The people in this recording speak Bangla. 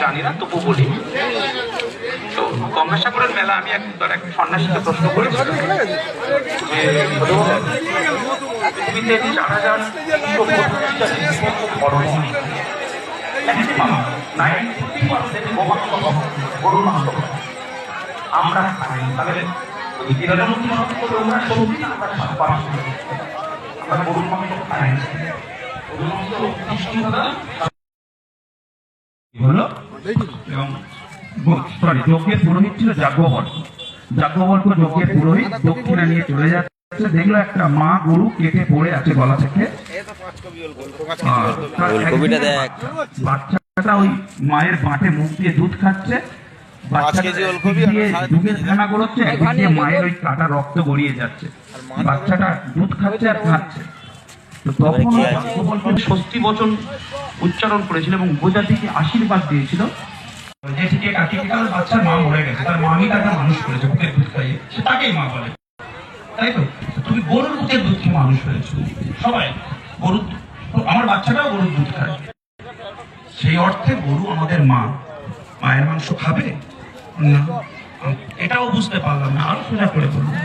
জানি না, তবু বলি। তো গঙ্গাসাগরের মেলা আমি একবার এক সন্ন্যাসীকে প্রশ্ন করেছিলাম যে পৃথিবীতে 4000 আমরা খাই, তাহলে আমরা গরুর মাংস খাই হলো। এবং সরি, যজ্ঞের পুরোহিত ছিল যাজ্ঞবল্ক। যাজ্ঞবল্ক যজ্ঞের পুরোহিত দক্ষিণা নিয়ে চলে যাচ্ছে, দেখলো একটা মা গরু কেটে পড়ে আছে গলা থেকে। বাচ্চাটা ওই মায়ের বাঁটে মুখ দিয়ে দুধ খাচ্ছে, মায়ের ওই কাটা রক্ত গড়িয়ে যাচ্ছে, বাচ্চাটা দুধ খাচ্ছে আর খাচ্ছে। তো তখন ষষ্ঠী বচন উচ্চারণ করেছিল এবং উপজাতিকে আশীর্বাদ দিয়েছিল যে ঠিক বাচ্চার মা মরে গেছে, তার মামি তাকে মানুষ করেছে বুকের দুধ খাইয়ে, সে তাকেই মা বলে, তাই তো? তুমি গরুর বুকের দুধ খেয়ে মানুষ হয়েছো, সবাই গরুর, আমার বাচ্চাটাও গরুর দুধ খায়, সেই অর্থে গরু আমাদের মা। মায়ের মাংস খাবে না, এটাও বুঝতে পারলাম না, আরো সোজা করে বললাম।